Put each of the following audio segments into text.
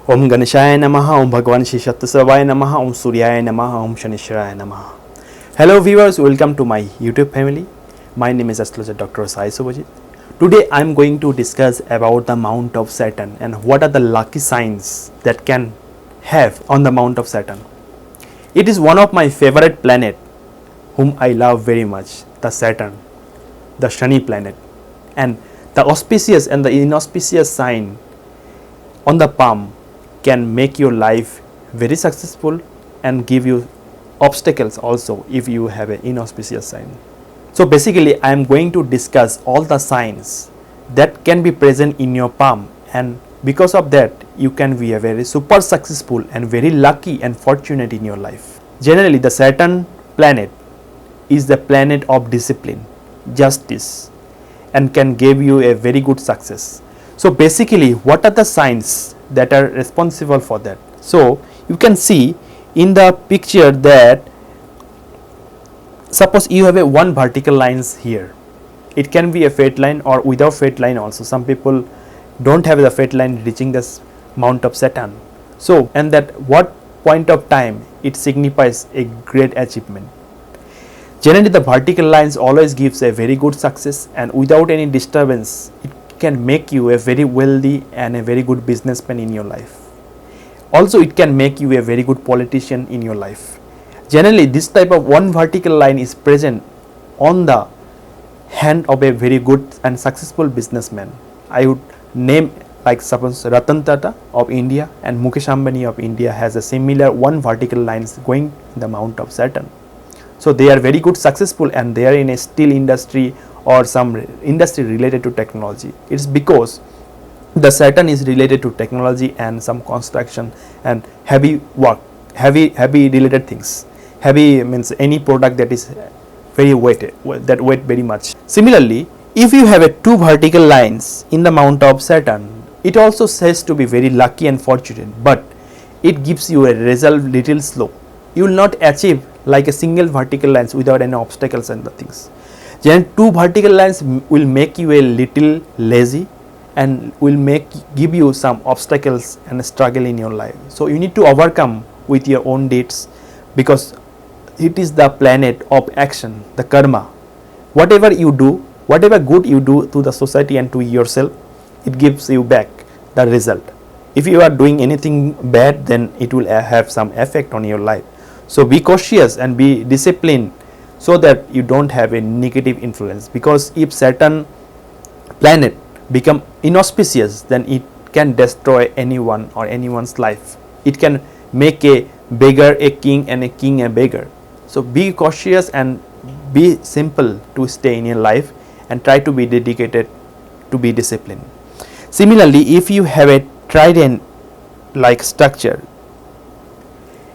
Om Ganeshaya Namaha, Om Bhagavan Shri Satyasavaya Namaha, Om Suryaya Namaha, Om Shanishraya Namaha. Hello viewers, welcome to my YouTube family. My name is astrologer Dr. Sai Subhajit. Today I am going to discuss about the Mount of Saturn and what are the lucky signs that can have on the Mount of Saturn. It is one of my favorite planet whom I love very much, the Saturn, the Shani planet, and the auspicious and the inauspicious sign on the palm can make your life very successful and give you obstacles also if you have an inauspicious sign. So basically I am going to discuss all the signs that can be present in your palm, and because of that you can be a very super successful and very lucky and fortunate in your life. Generally the Saturn planet is the planet of discipline, justice, and can give you a very good success. So basically what are the signs that are responsible for that? So you can see in the picture that suppose you have a one vertical lines here. It can be a fate line or without fate line also. Some people don't have the fate line reaching this Mount of Saturn. So and that what point of time it signifies a great achievement. Generally the vertical lines always gives a very good success, and without any disturbance it can make you a very wealthy and a very good businessman in your life. Also it can make you a very good politician in your life. Generally this type of one vertical line is present on the hand of a very good and successful businessman. I would name like suppose Ratan Tata of India and Mukesh Ambani of India has a similar one vertical lines going in the Mount of Saturn. So they are very good successful and they are in a steel industry or some industry related to technology. It's because the Saturn is related to technology and some construction and heavy work, heavy related things. Heavy means any product that is very weighted, that weight very much. Similarly, if you have a two vertical lines in the Mount of Saturn, it also says to be very lucky and fortunate, but it gives you a result little slow. You will not achieve like a single vertical lines without any obstacles and the things. Then two vertical lines will make you a little lazy and will give you some obstacles and struggle in your life. So you need to overcome with your own deeds, because it is the planet of action, the karma. Whatever you do, whatever good you do to the society and to yourself, it gives you back the result. If you are doing anything bad, then it will have some effect on your life. So be cautious and be disciplined so that you don't have a negative influence, because if Saturn planet become inauspicious, then it can destroy anyone or anyone's life. It can make a beggar a king and a king a beggar. So be cautious and be simple to stay in your life and try to be dedicated to be disciplined. Similarly, if you have a trident like structure,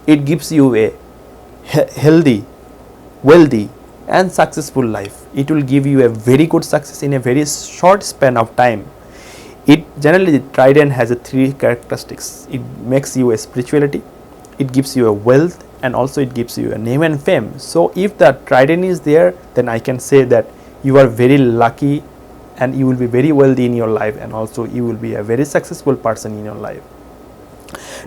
it gives you a healthy, wealthy and successful life. It will give you a very good success in a very short span of time. It generally, the trident has a three characteristics. It makes you a spirituality, it gives you a wealth, and also it gives you a name and fame. So if the trident is there, then I can say that you are very lucky and you will be very wealthy in your life, and also you will be a very successful person in your life.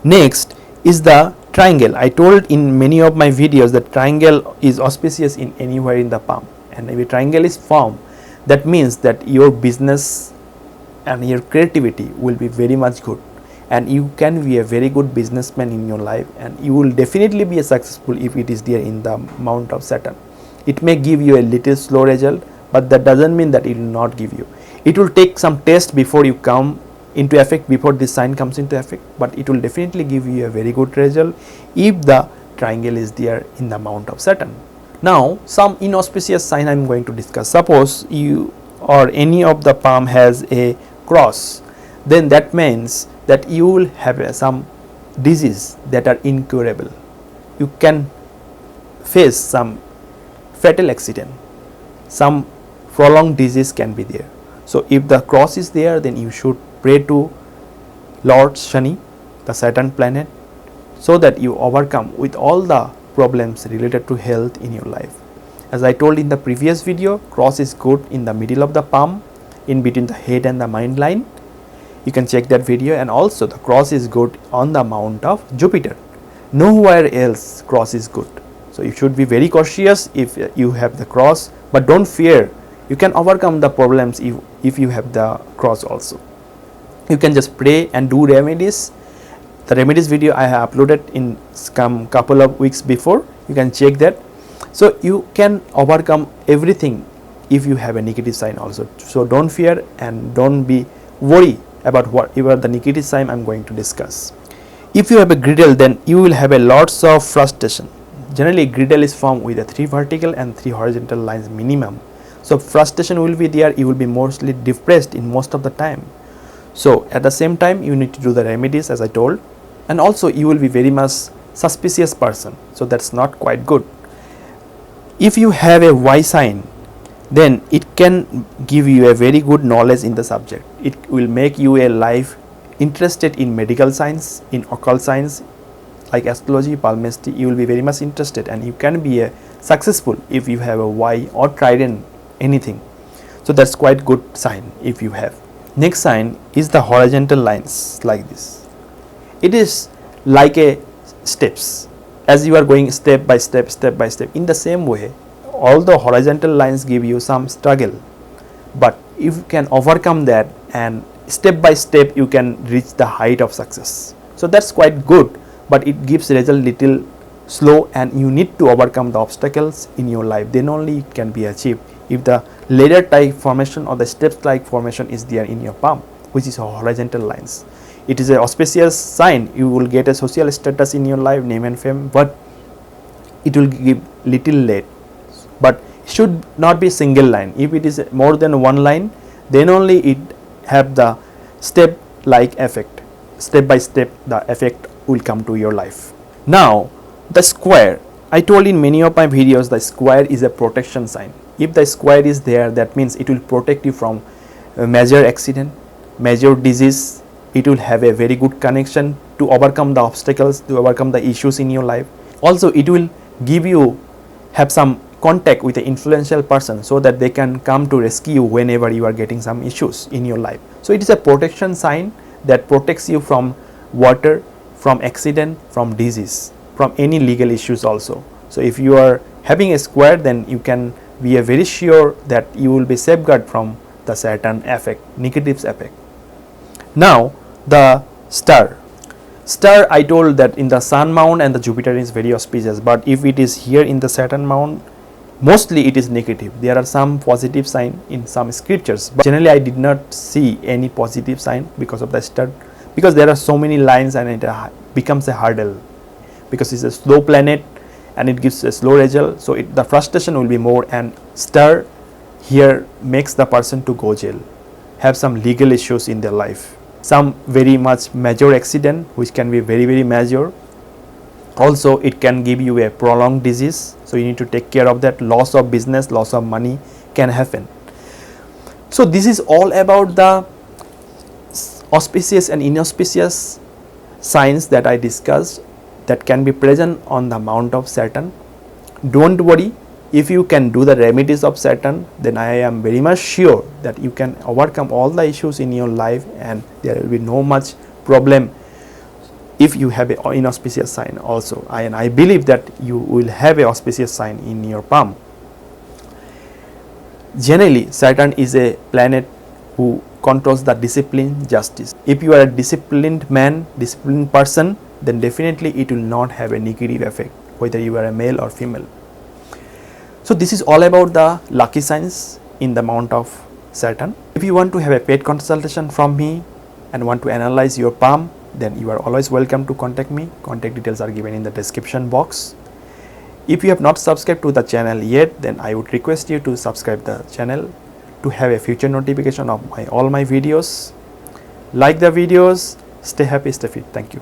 Next is the triangle. I told in many of my videos that triangle is auspicious in anywhere in the palm, and if a triangle is formed, that means that your business and your creativity will be very much good, and you can be a very good businessman in your life, and you will definitely be a successful if it is there in the Mount of Saturn. It may give you a little slow result, but that doesn't mean that it will not give you. It will take some test before you come into effect, before this sign comes into effect, but it will definitely give you a very good result if the triangle is there in the Mount of Saturn. Now some inauspicious sign I am going to discuss. Suppose you or any of the palm has a cross, then that means that you will have some disease that are incurable. You can face some fatal accident, some prolonged disease can be there. So if the cross is there, then you should pray to Lord Shani, the Saturn planet, so that you overcome with all the problems related to health in your life. As I told in the previous video, cross is good in the middle of the palm, in between the head and the mind line. You can check that video. And also the cross is good on the mount of Jupiter. Nowhere else cross is good. So you should be very cautious if you have the cross, but don't fear. You can overcome the problems if you have the cross also. You can just pray and do remedies. The remedies video I have uploaded in some couple of weeks before. You can check that. So you can overcome everything if you have a negative sign also. So don't fear and don't be worried about whatever the negative sign I am going to discuss. If you have a griddle, then you will have a lots of frustration. Generally griddle is formed with a 3 vertical and 3 horizontal lines minimum. So frustration will be there, you will be mostly depressed in most of the time. So at the same time you need to do the remedies as I told, and also you will be very much suspicious person, so that's not quite good. If you have a Y sign, then it can give you a very good knowledge in the subject. It will make you a life interested in medical science, in occult science like astrology, palmistry. You will be very much interested and you can be a successful if you have a Y or trident anything. So that's quite good sign if you have. Next sign is the horizontal lines like this. It is like a steps, as you are going step by step. In the same way, all the horizontal lines give you some struggle, but if you can overcome that and step by step you can reach the height of success. So that's quite good, but it gives result little slow and you need to overcome the obstacles in your life, then only it can be achieved. If the ladder type formation or the steps type formation is there in your palm, which is horizontal lines, it is a auspicious sign. You will get a social status in your life, name and fame, but it will give little late. But should not be single line. If it is more than one line, then only it have the step like effect. Step by step the effect will come to your life. Now the square, I told in many of my videos, the square is a protection sign. If the square is there, that means it will protect you from a major accident, major disease. It will have a very good connection to overcome the obstacles, to overcome the issues in your life. Also it will give you have some contact with an influential person so that they can come to rescue you whenever you are getting some issues in your life. So it is a protection sign that protects you from water, from accident, from disease, from any legal issues also. So if you are having a square, then you can be very sure that you will be safeguarded from the Saturn effect, negative effect. Now the star. Star, I told that in the Sun mount and the Jupiter is very auspicious, but if it is here in the Saturn mount, mostly it is negative. There are some positive sign in some scriptures, but generally I did not see any positive sign because of the star, because there are so many lines and it becomes a hurdle, because it's a slow planet and it gives a slow result. So the frustration will be more, and star here makes the person to go jail, have some legal issues in their life, some very much major accident which can be very major. Also it can give you a prolonged disease, so you need to take care of that. Loss of business, loss of money can happen. So this is all about the auspicious and inauspicious signs that I discussed that can be present on the mount of Saturn. Don't worry, if you can do the remedies of Saturn, then I am very much sure that you can overcome all the issues in your life and there will be no much problem if you have an inauspicious sign also. And I believe that you will have an auspicious sign in your palm. Generally, Saturn is a planet who controls the discipline, justice. If you are a disciplined man, disciplined person, then definitely it will not have a negative effect, whether you are a male or female. So this is all about the lucky signs in the mount of Saturn. If you want to have a paid consultation from me and want to analyze your palm, then you are always welcome to contact me. Contact details are given in the description box. If you have not subscribed to the channel yet, then I would request you to subscribe the channel to have a future notification of all my videos. Like the videos, stay happy, stay fit. Thank you.